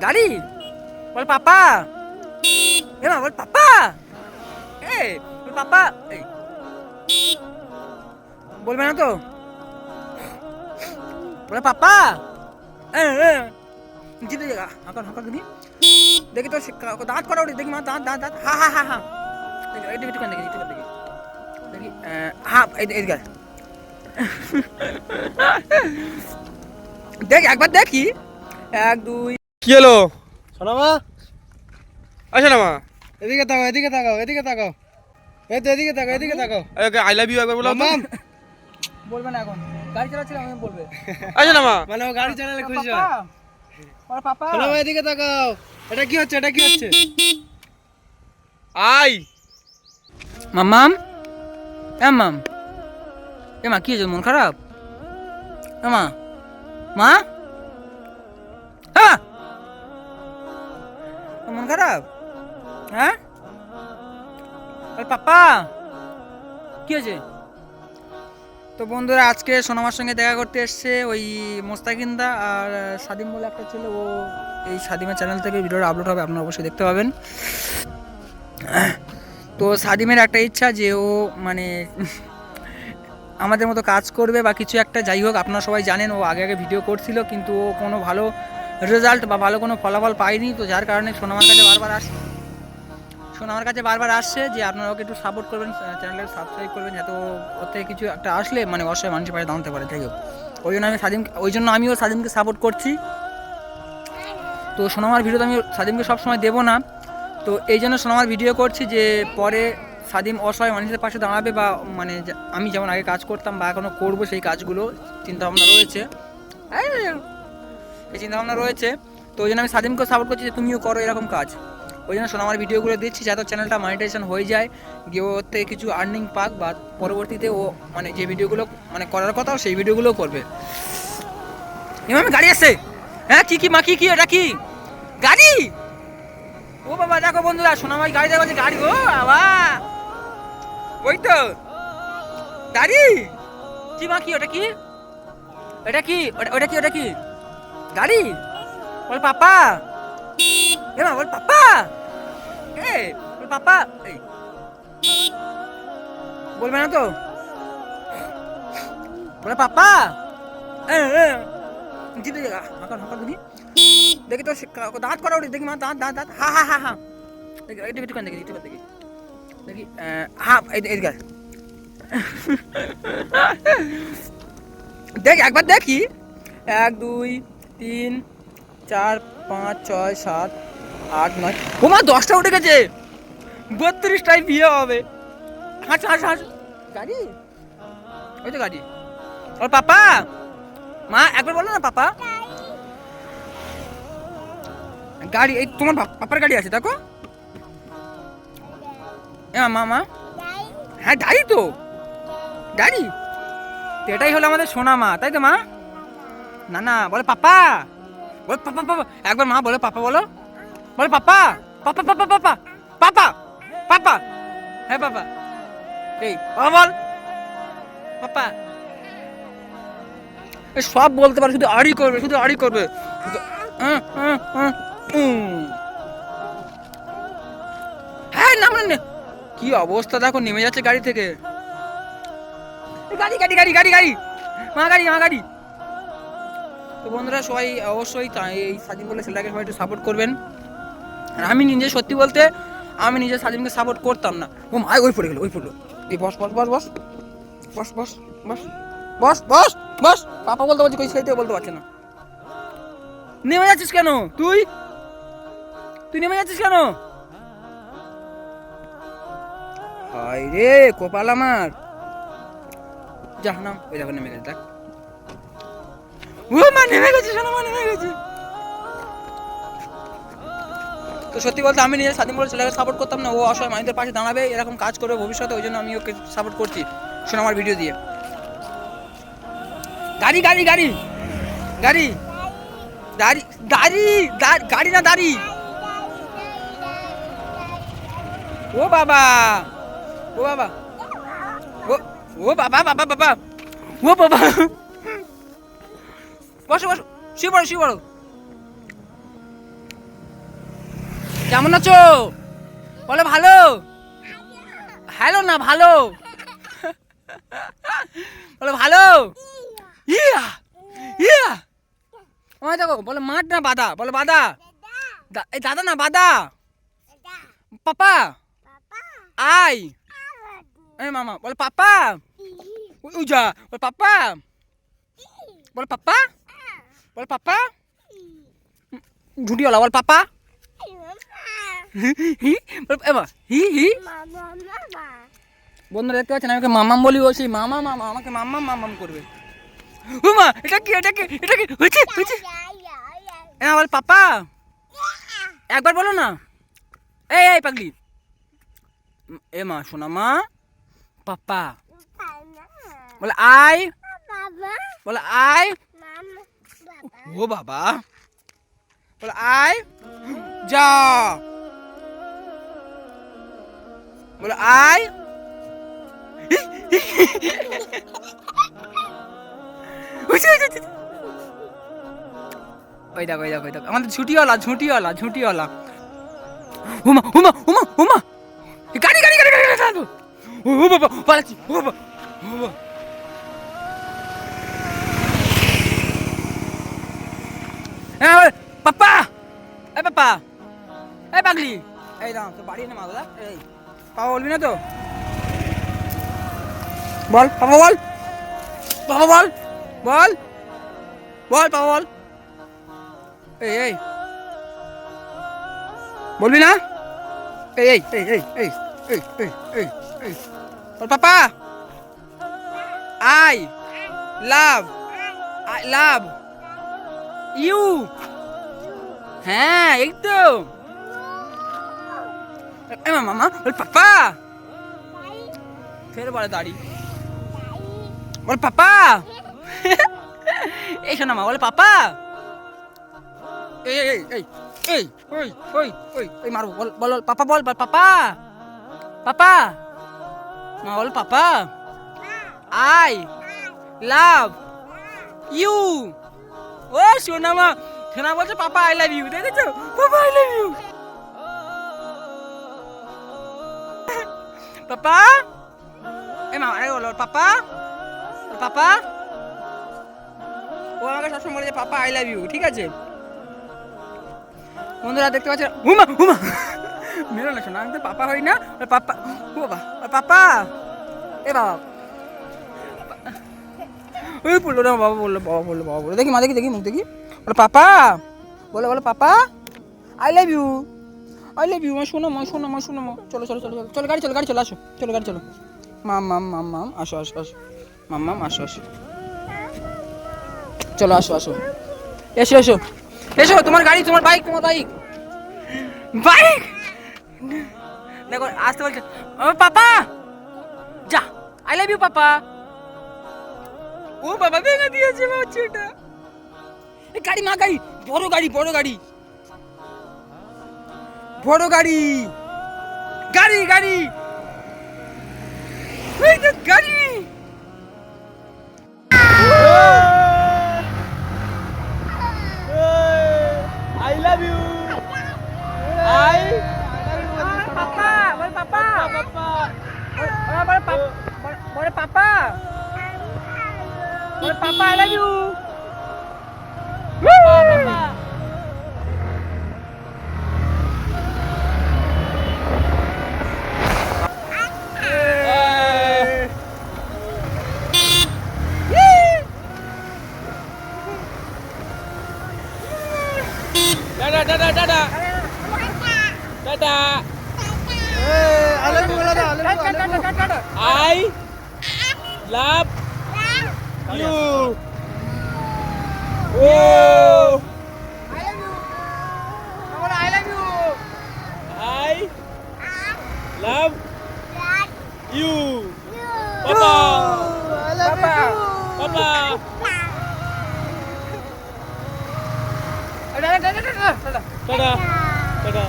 গাড়ি বল পাপা, এ মা বল পাপা, এ বল পাপা, এই বলবে না তো, বলে পাপা, জিতে জায়গা হাঁকার হাঁকার দেখি দেখি তো দাঁত করা উঠি দেখি মা দাঁত দাঁত দাঁত হা হা হা হা দেখি দেখি দেখি দেখি দেখি দেখি হা এই গাছ দেখ একবার দেখি 1 2 কি হলো সোনামা? আচ্ছা না মা, এদিকে তাকাও, এদিকে তাকাও, এদিকে তাকাও, এই তো এদিকে তাকাও, এদিকে তাকাও। আই লাভ ইউ একবার বলো তো। মাম বলবে না এখন গাড়ি চালাচ্ছিলাম আমি বলবে আচ্ছা না মা, মানে ও গাড়ি চালালে খুশি হয়। পাপা পাপা সোনামা এদিকে তাকাও, এটা কি হচ্ছে, এটা কি হচ্ছে? আই মাম্মাম মাম এ মা কি হয়েছে মন খারাপ এ মা মা হ্যাঁ মন খারাপ হ্যাঁ পাপা কি হয়েছে? তো বন্ধুরা আজকে সোনামার সঙ্গে দেখা করতে এসছে ওই মোস্তাকিন্দা আর সাদিম বলে একটা ছেলে, ও এই সাদিমের চ্যানেল থেকে ভিডিওটা আপলোড হবে, আপনারা অবশ্যই দেখতে পাবেন। তো সাদিমের একটা ইচ্ছা যে ও মানে আমাদের মতো কাজ করবে বা কিছু একটা, যাই হোক আপনারা সবাই জানেন ও আগে আগে ভিডিও করছিল কিন্তু ও কোনো ভালো রেজাল্ট বা ভালো কোনো ফলাফল পায়নি, তো যার কারণে সোনামার কাছে বারবার আসছে যে আপনারা ওকে একটু সাপোর্ট করবেন, চ্যানেলটাকে সাবস্ক্রাইব করবেন, যাতে ওর থেকে কিছু একটা আসলে মানে অবশ্যই মানুষের পাশে দাঁড়াতে পারে। যাই হোক ওই জন্য আমিও সাদিমকে সাপোর্ট করছি। তো সোনামার ভিডিও তো আমি সাদিমকে সবসময় দেবো না, তো এই জন্য সোনামার ভিডিও করছি যে পরে সাদিম অসহায় মানুষের পাশে দাঁড়াবে বা মানে আমি যেমন আগে কাজ করতাম বা এখনও করবো সেই কাজগুলো চিন্তাভাবনা রয়েছে, এই চিন্তাভাবনা রয়েছে। তো ওই জন্য আমি সাদিমকে সাপোর্ট করছি যে তুমিও করো এরকম কাজ, ওই জন্য সোনামার ভিডিওগুলো দিচ্ছি যাতে চ্যানেলটা মনিটাইজেশন হয়ে যায়, গিয়ে ওর থেকে কিছু আর্নিং পাক বা পরবর্তীতে ও মানে যে ভিডিওগুলো মানে করার কথা সেই ভিডিওগুলো করবে। এমন গাড়ি আসছে, হ্যাঁ কি কি মা কি কি এটা কি গাড়ি? ও বাবা দেখো বন্ধুরা সোনামাই গাড়ি দেখো, গাড়ি ও বাবা ওই তো গাড়ি কি মা কি ওটা কি এটা কি ওটা কি ওটা কি গাড়ি বল পাপা, এ মা বল পাপা, এ বল পাপা, এই বলবে না তো, বলে পাপা, জিতে জায়গা হাঁকার হাঁকার দেখি দেখি তো দাঁত করা উঠি দেখি মা দাঁত দাঁত দাঁত হা হা হা হা দেখি দেখি দেখি দেখি দেখি দেখি হা এই গাছ দেখ একবার দেখি 1 2 3 4 5 6 7 8 9 ও মা 10টা উঠে গেছে, 32টাই বিয়ে হবে। হাঁস হাঁস হাঁস গাড়ি, ওই তো গাড়ি ওর পাপা, মা একবার বলো না পাপা, গাড়ি এই তোমার পাপার গাড়ি আছে দেখো, মা মা হ্যাঁ গাড়ি তো গাড়ি, তো এটাই হলো আমাদের সোনা মা, তাই তো মা? না না বলে পাপা, বলে পাপা পাপা একবার মা বলে পাপা, বলো বলে পাপা পাপা পাপা পাপা পাপা পাপা, হ্যাঁ পাপা, এই বাবা বল পাপা, সব বলতে পারে শুধু আড়ি করবে, শুধু আড়ি করবে। হ্যাঁ নাম কি অবস্থা দেখো, নেমে যাচ্ছে গাড়ি থেকে, গাড়ি গাড়ি গাড়ি গাড়ি গাড়ি মা গাড়ি মা গাড়ি। তো বন্ধুরা সবাই অবশ্যই এই সাদিম বলে ছেলেটাকে সবাই একটু সাপোর্ট করবেন। আর আমি নিজে সত্যি বলতে আমি নিজে সাদিমকে সাপোর্ট করতাম না। ও মা ওই পড়ে গেল, ওই পড়লো, এই বস বস বস বস বস বস বস বস বস বস পাপা বলতে পারছি কই সেইটাও বলতে পারছে না। নেমে যাচ্ছিস কেন তুই, তুই নেমে যাচ্ছিস কেন? হাই রে কপাল আমার, যা নাম ওই দেখো নেমে গেছে, দেখ ও মা নেমে গেছে, শোনো মা নেমে গেছে। তো সত্যি বলতে আমি নিজে সাদিম বলে ছেলেকে সাপোর্ট করতাম না, ও অসহায় মানুষদের পাশে দাঁড়াবে এরকম কাজ করবে ভবিষ্যতে, ওই জন্য আমি ওকে সাপোর্ট করছি শোনো আমার ভিডিও দিয়ে। গাড়ি গাড়ি গাড়ি গাড়ি গাড়ি গাড়ি গাড়ি না দাড়ি, ও বাবা ও বাবা ও বাবা বাবা বাবা ও বাবা, বসো বসো শুয়ে পড়ো শুয়ে পড়ো, কেমন আছো? বলো ভালো। হ্যালো না ভালো। বলো ভালো। ইয়া ইয়া ওই দেখো বলো মাঠ না বাদা, বলো বাদা। এই দাদা না বাদা। Papa I. এই মামা বলো পাপা। উজা বলো পাপা। বলো পাপা। বলো পাপা। ঝুটিওয়ালা বল পাপা। হি বল এবা হি হি। বন্ধুরা দেখতে পাচ্ছেন আমাকে মামাম বলি, ও সেই মামা মামা আমাকে মামাম মামাম করবে। ও মা এটা কি এটা কি এটা কি হচ্ছে হচ্ছে। হ্যাঁ বল পাপা। একবার বলো না। এই এই পাগলি। এ মা শোনা মা। পাপা বলে আই। বলে আই। ও বাবা বলে আই যা। বলে আই। ওই দেখো ওই দেখো ওই দেখো আমাদের ঝুটিওয়ালা ঝুটিওয়ালা ঝুটিওয়ালা। উমা উমা উমা উমা গাড়ি গাড়ি গাড়ি গাড়ি গাড়ি। ও বাবা পালাচ্ছি ও বাবা ও বাবা। হ্যাঁ পাপা। এই পাপা। এই পাগলি। এই দাও তো বাড়ি না মাগলা। এই পাপা বলবি না তো? বল পাপা বল। পাপা বল বল বল পাপা বল। এই এই বলবি না? এই এই এই এই এই এই এই এই এই বল পাপা। I love you. হ্যাঁ একদম। মামা বল পাপা। ফের বলে দাড়ি। বল পাপা। এই শোনা মা বলে পাপা। এই এই এই এই ওই ওই ওই ওই মারবো বল বল পাপা বল বল পাপা। পাপা মা বল পাপা। I love you. ও শোনা মা শোনা বলছে পাপা আই লাভ ইউ। দেখেছো পাপা আই লাভ ইউ। পাপা। এই মা আরে বলো পাপা পাপা। ও আমাকে সবসময় বলে যে পাপা আই লাভ ইউ। ঠিক আছে বন্ধুরা দেখতে পাচ্ছেন। হুমা হুমা মেরো না শোনা আমি তো পাপা হই না। পাপা ও বাবা পাপা। এ বাবা ওই বললো না বাবা বললো বাবা বললো বাবা বললো। দেখি মা দেখি দেখি মুখ দেখি বলো পাপা। বলো বলো পাপা I love you. I love you মা শোনো মা শোনো মা শোনো মা। চলো চলো চলো চলো চলো গাড়ি চলো গাড়ি চলো আসো চলো গাড়ি চলো। মাম মাম মাম মাম আসো আসো আসো মাম মাম আসো আসো চলো আসো আসো এসো এসো এসো। তোমার গাড়ি তোমার বাইক তোমার বাইক বাইক। দেখো আসতে বলছে পাপা যা আই লাভ ইউ পাপা। ও বাবা ভেঙে দিয়েছে বাচ্চাটা। এই গাড়ি মা গাড়ি বড় গাড়ি বড় গাড়ি বড় গাড়ি গাড়ি গাড়ি এই তো গাড়ি। I love you. আই পাপা বল পাপা পাপা। বল পাপা বল পাপা বল পাপা আই লাভ ইউ। দাদা দাদা দাদা দাদা। আলেম বলা দাও আলেম আই লাভ ইউ। ও I love you. I love you. পাপা Papa. পাপা। Dadah, dadah, dadah, dadah. দাদা দাদা।